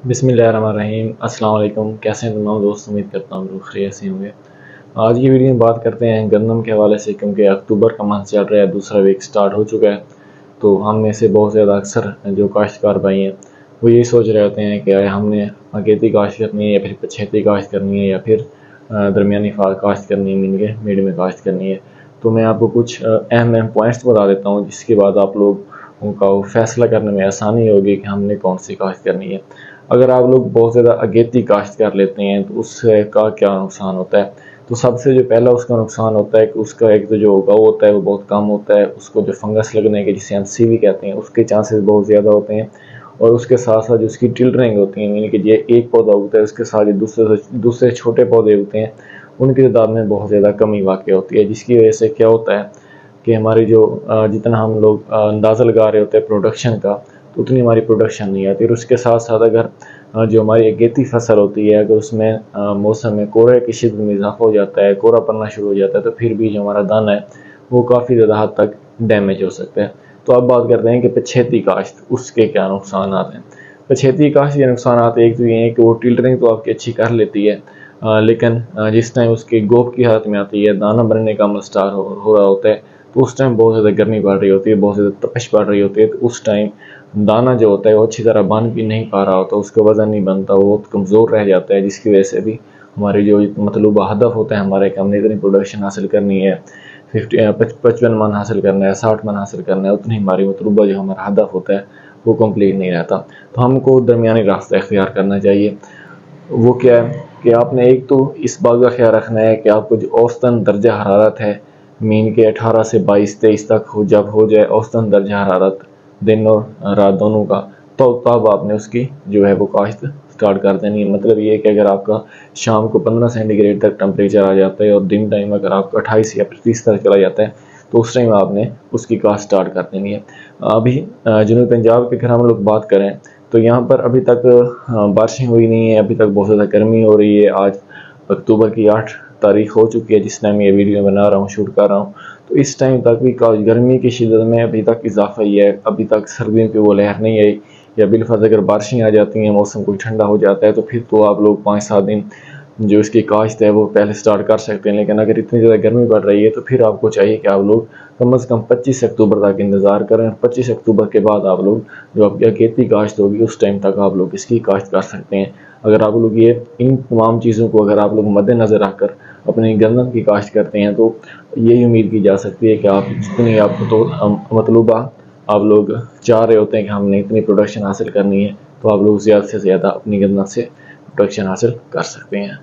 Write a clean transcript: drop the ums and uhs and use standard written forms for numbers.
بسم اللہ الرحمن الرحیم۔ السلام علیکم، کیسے ہیں تمام دوست؟ امید کرتا ہوں لوگ خیریت سے ہوں گے۔ آج کی ویڈیو میں بات کرتے ہیں گندم کے حوالے سے، کیونکہ اکتوبر کا ماہ چل رہا ہے، دوسرا ویک سٹارٹ ہو چکا ہے۔ تو ہم میں سے بہت زیادہ اکثر جو کاشتکار بھائی ہیں وہ یہی سوچ رہے ہوتے ہیں کہ ہم نے اگیتی کاشت کرنی ہے یا پھر پچھیتی کاشت کرنی ہے یا پھر درمیانی کاشت کرنی ہے، میڈیم میں کاشت کرنی ہے۔ تو میں آپ کو کچھ اہم پوائنٹس بتا دیتا ہوں، جس کے بعد آپ لوگ کا فیصلہ کرنے میں آسانی ہوگی کہ ہم نے کون سی کاشت کرنی ہے۔ اگر آپ لوگ بہت زیادہ اگیتی کاشت کر لیتے ہیں تو اس کا کیا نقصان ہوتا ہے؟ تو سب سے جو پہلا اس کا نقصان ہوتا ہے کہ اس کا ایک تو جو اگاؤ ہوتا ہے وہ بہت کم ہوتا ہے، اس کو جو فنگس لگنے کے جسے ہم سیوی کہتے ہیں اس کے چانسز بہت زیادہ ہوتے ہیں، اور اس کے ساتھ ساتھ جو اس کی ٹلرنگ ہوتی ہیں، یعنی کہ یہ ایک پودا ہوتا ہے اس کے ساتھ جو دوسرے چھوٹے پودے ہوتے ہیں ان کی تعداد میں بہت زیادہ کمی واقع ہوتی ہے، جس کی وجہ سے کیا ہوتا ہے کہ ہماری جو جتنا ہم لوگ اندازہ لگا رہے ہوتے ہیں پروڈکشن کا، تو اتنی ہماری پروڈکشن نہیں آتی۔ اور اس کے ساتھ ساتھ اگر جو ہماری اگیتی فصل ہوتی ہے، اگر اس میں موسم میں کورے کی شدت میں اضافہ ہو جاتا ہے، کورا پڑنا شروع ہو جاتا ہے، تو پھر بھی جو ہمارا دانہ ہے وہ کافی زیادہ حد تک ڈیمیج ہو سکتا ہے۔ تو اب بات کرتے ہیں کہ پچھیتی کاشت، اس کے کیا نقصانات ہیں۔ پچھیتی کاشت کے نقصانات ایک تو یہ ہیں کہ وہ ٹلرنگ تو آپ کی اچھی کر لیتی ہے، لیکن جس ٹائم اس کی گوب کی حالت میں آتی ہے، دانہ بننے کا عمل سٹارٹ ہو رہا ہوتا ہے، تو اس ٹائم بہت زیادہ گرمی پڑ رہی ہوتی ہے، بہت زیادہ تپش پڑ رہی ہوتی ہے، تو اس ٹائم دانہ جو ہوتا ہے وہ اچھی طرح بن بھی نہیں پا رہا ہوتا، اس کا وزن نہیں بنتا، وہ بہت کمزور رہ جاتا ہے، جس کی وجہ سے بھی ہماری جو مطلوبہ ہدف ہوتا ہے ہمارے کہ ہم نے اتنی پروڈکشن حاصل کرنی ہے، 55 من حاصل کرنا ہے، 60 من حاصل کرنا ہے، اتنی ہماری مطلوبہ جو ہمارا ہدف ہوتا ہے وہ کمپلیٹ نہیں رہتا۔ تو ہم کو درمیانی راستہ اختیار کرنا چاہیے۔ وہ کیا ہے کہ آپ نے ایک تو اس بات کا خیال رکھنا ہے کہ آپ کو جو اوسطاً درجہ حرارت ہے مین کے 18 سے 22-23 تک جب ہو جائے اوسطاً درجہ حرارت دن اور رات دونوں کا، تو تب آپ نے اس کی جو ہے وہ کاشت سٹارٹ کر دینی ہے۔ مطلب یہ ہے کہ اگر آپ کا شام کو 15 سینٹی گریڈ تک ٹمپریچر آ جاتا ہے اور دن ٹائم اگر آپ کا 28 یا 30 تک چلا جاتا ہے، تو اس ٹائم آپ نے اس کی کاشت سٹارٹ کر دینی ہے۔ ابھی جنوبی پنجاب کے اگر ہم لوگ بات کریں تو یہاں پر ابھی تک بارشیں ہوئی نہیں ہیں، ابھی تک بہت زیادہ گرمی ہو رہی ہے۔ آج اکتوبر کی 8 تاریخ ہو چکی ہے جس ٹائم یہ ویڈیو بنا رہا ہوں، شوٹ کر رہا ہوں، تو اس ٹائم تک بھی گرمی کی شدت میں ابھی تک اضافہ ہی ہے، ابھی تک سردیوں کی وہ لہر نہیں آئی، یا بالفرض اگر بارشیں آ جاتی ہیں، موسم کوئی ٹھنڈا ہو جاتا ہے، تو پھر تو آپ لوگ 5-7 دن جو اس کی کاشت ہے وہ پہلے سٹارٹ کر سکتے ہیں۔ لیکن اگر اتنی زیادہ گرمی پڑ رہی ہے تو پھر آپ کو چاہیے کہ آپ لوگ کم از کم 25 اکتوبر تک انتظار کریں۔ 25 اکتوبر کے بعد آپ لوگ جو آپ کی اگیتی کاشت ہوگی اس ٹائم تک آپ لوگ اس کی کاشت کر سکتے ہیں۔ اگر آپ لوگ ان تمام چیزوں کو اگر آپ لوگ مد نظر رکھ کر اپنی گندم کی کاشت کرتے ہیں تو یہی امید کی جا سکتی ہے کہ آپ جتنی آپ کو تو مطلوبہ آپ لوگ چاہ رہے ہوتے ہیں کہ ہم نے اتنی پروڈکشن حاصل کرنی ہے، تو آپ لوگ زیادہ سے زیادہ اپنی گندم سے پروڈکشن حاصل کر سکتے ہیں۔